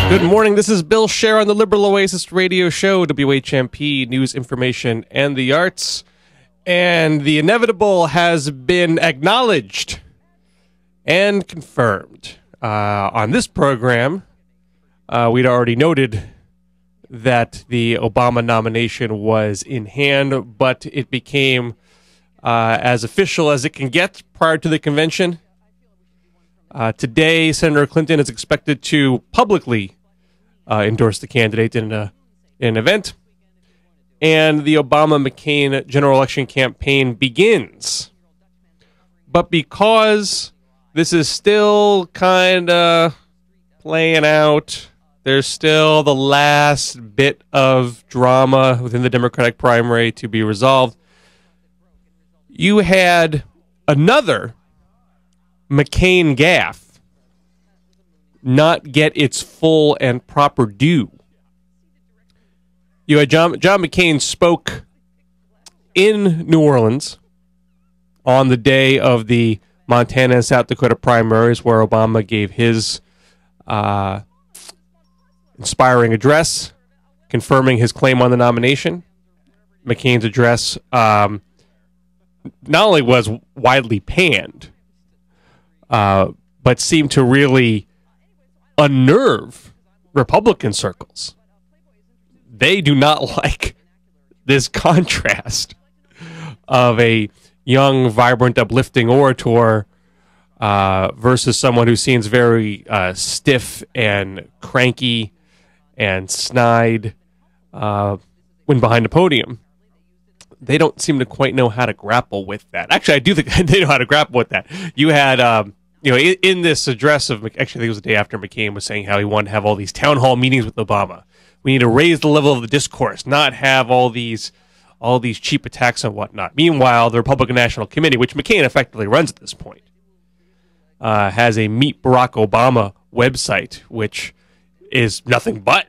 Good morning. This is Bill Scher on the Liberal Oasis radio show, WHMP, news, information, and the arts. And the inevitable has been acknowledged and confirmed. On this program, we'd already noted that the Obama nomination was in hand, but it became as official as it can get prior to the convention. Today, Senator Clinton is expected to publicly endorse the candidate in an event, and the Obama-McCain general election campaign begins. But because this is still kind of playing out, there's still the last bit of drama within the Democratic primary to be resolved. You had another McCain gaffe not get its full and proper due. You had John McCain spoke in New Orleans on the day of the Montana and South Dakota primaries, where Obama gave his inspiring address confirming his claim on the nomination. McCain's address not only was widely panned, but seemed to really unnerve Republican circles. They do not like this contrast of a young, vibrant, uplifting orator versus someone who seems very stiff and cranky and snide when behind a podium. They don't seem to quite know how to grapple with that. Actually, I do think they know how to grapple with that. You had in this address of, actually I think it was the day after McCain was saying how he wanted to have all these town hall meetings with Obama. We need to raise the level of the discourse, not have all these cheap attacks and whatnot. Meanwhile, the Republican National Committee, which McCain effectively runs at this point, has a Meet Barack Obama website, which is nothing but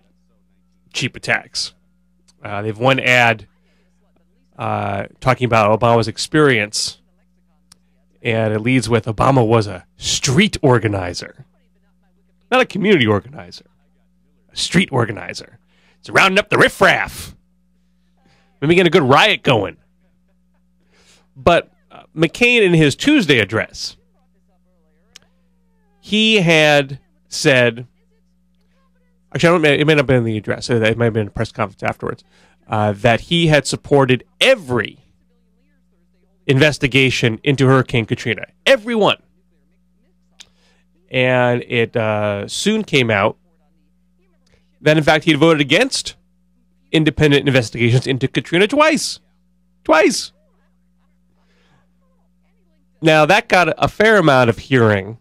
cheap attacks. They have one ad talking about Obama's experience, and it leads with Obama was a street organizer. Not a community organizer. A street organizer. It's rounding up the riffraff. Maybe get a good riot going. But McCain, in his Tuesday address, he had said, actually, it may not have been in the address, it might have been in a press conference afterwards, that he had supported every investigation into Hurricane Katrina. Every one. And it soon came out that, in fact, he had voted against independent investigations into Katrina twice. Twice. Now, that got a fair amount of hearing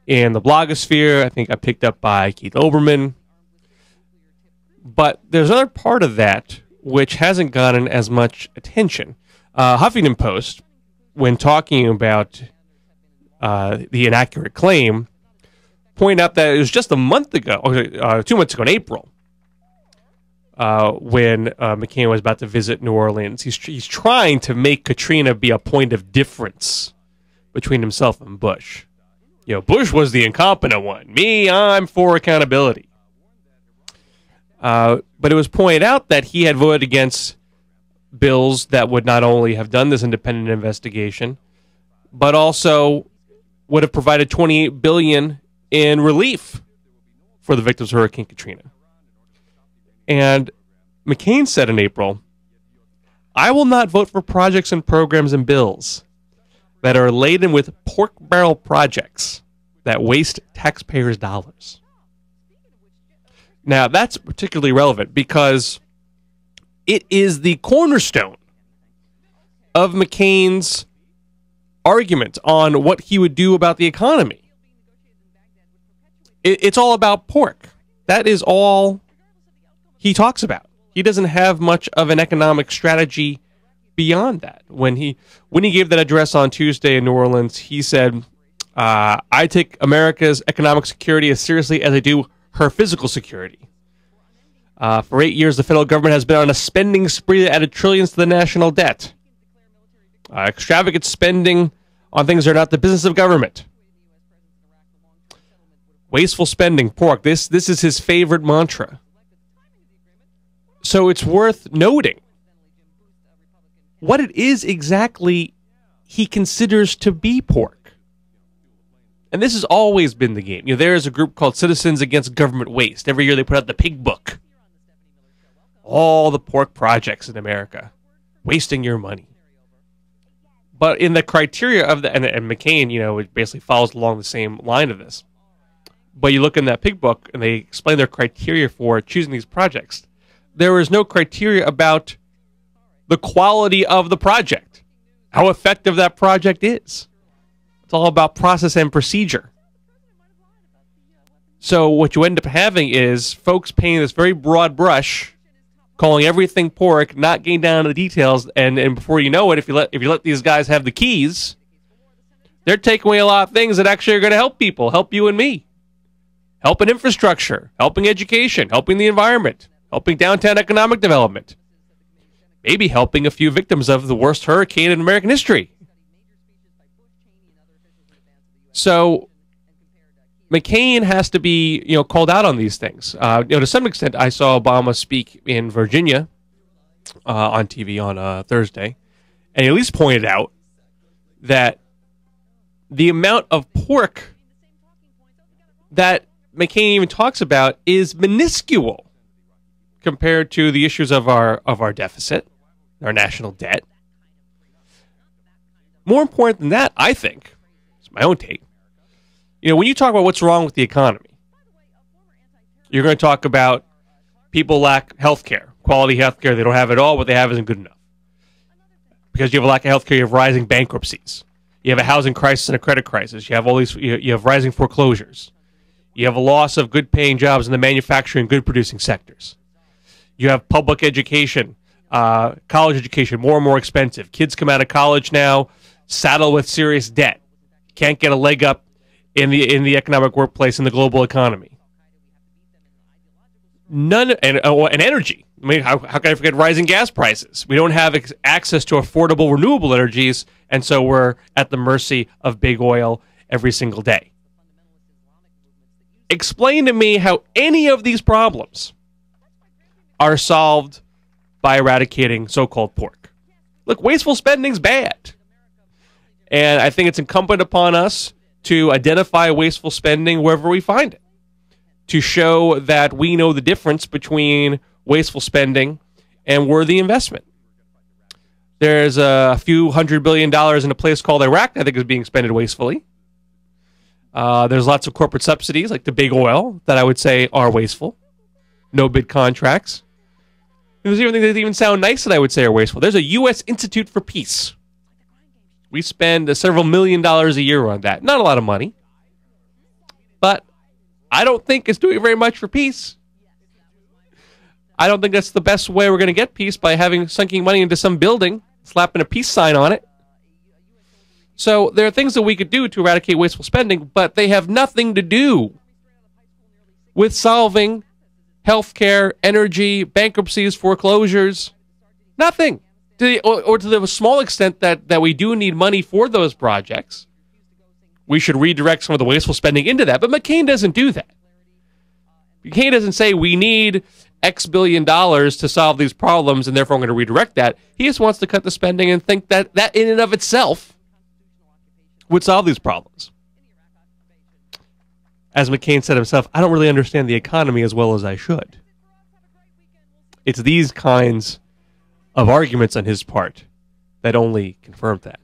in the blogosphere. I think got picked up by Keith Olbermann. But there's another part of that which hasn't gotten as much attention. Huffington Post, when talking about the inaccurate claim, pointed out that it was just a month ago, 2 months ago in April, when McCain was about to visit New Orleans. He's trying to make Katrina be a point of difference between himself and Bush. You know, Bush was the incompetent one. Me, I'm for accountability. But it was pointed out that he had voted against bills that would not only have done this independent investigation, but also would have provided $28 billion in relief for the victims of Hurricane Katrina. And McCain said in April, "I will not vote for projects and programs and bills that are laden with pork barrel projects that waste taxpayers' dollars." Now, that's particularly relevant because it is the cornerstone of McCain's argument on what he would do about the economy. It's all about pork. That is all he talks about. He doesn't have much of an economic strategy beyond that. When he gave that address on Tuesday in New Orleans, he said, I take America's economic security as seriously as I do her physical security. For 8 years, the federal government has been on a spending spree that added trillions to the national debt. Extravagant spending on things that are not the business of government. Wasteful spending, pork. This is his favorite mantra. So it's worth noting what it is exactly he considers to be pork. And this has always been the game. There is a group called Citizens Against Government Waste. Every year they put out the pig book. All the pork projects in America. Wasting your money. But in the criteria of the... And McCain, it basically follows along the same line of this. But you look in that pig book, and they explain their criteria for choosing these projects. There is no criteria about the quality of the project, how effective that project is. It's all about process and procedure. So what you end up having is folks painting this very broad brush, calling everything pork, not getting down to the details, and before you know it, if you let these guys have the keys, they're taking away a lot of things that actually are going to help people, help you and me. Helping infrastructure, helping education, helping the environment, helping downtown economic development. Maybe helping a few victims of the worst hurricane in American history. So McCain has to be, called out on these things. To some extent, I saw Obama speak in Virginia on TV on Thursday, and he at least pointed out that the amount of pork that McCain even talks about is minuscule compared to the issues of our deficit, our national debt. More important than that, I think, it's my own take. When you talk about what's wrong with the economy, you're going to talk about people lack health care, quality health care. They don't have it all. What they have isn't good enough. Because you have a lack of health care, you have rising bankruptcies. You have a housing crisis and a credit crisis. You have all these. You have rising foreclosures. You have a loss of good-paying jobs in the manufacturing, good-producing sectors. You have public education, college education, more and more expensive. Kids come out of college now, saddled with serious debt. Can't get a leg up in the economic workplace in the global economy. And energy. I mean, how can I forget rising gas prices? We don't have access to affordable renewable energies, and so we're at the mercy of big oil every single day. Explain to me how any of these problems are solved by eradicating so-called pork. Look, wasteful spending's bad. And I think it's incumbent upon us to identify wasteful spending wherever we find it, to show that we know the difference between wasteful spending and worthy investment. There's a few $100 billion in a place called Iraq I think is being spent wastefully. There's lots of corporate subsidies, like the big oil, that I would say are wasteful. No bid contracts. There's even things that even sound nice that I would say are wasteful. There's a U.S. Institute for Peace. We spend several $1 million a year on that. Not a lot of money. But I don't think it's doing very much for peace. I don't think that's the best way we're going to get peace, by sunking money into some building, slapping a peace sign on it. So there are things that we could do to eradicate wasteful spending, but they have nothing to do with solving healthcare, energy, bankruptcies, foreclosures. Nothing. Or to the small extent that we do need money for those projects, we should redirect some of the wasteful spending into that. But McCain doesn't do that. McCain doesn't say we need X billion dollars to solve these problems, and therefore I'm going to redirect that. He just wants to cut the spending and think that in and of itself would solve these problems. As McCain said himself, I don't really understand the economy as well as I should. It's these kinds of arguments on his part that only confirm that.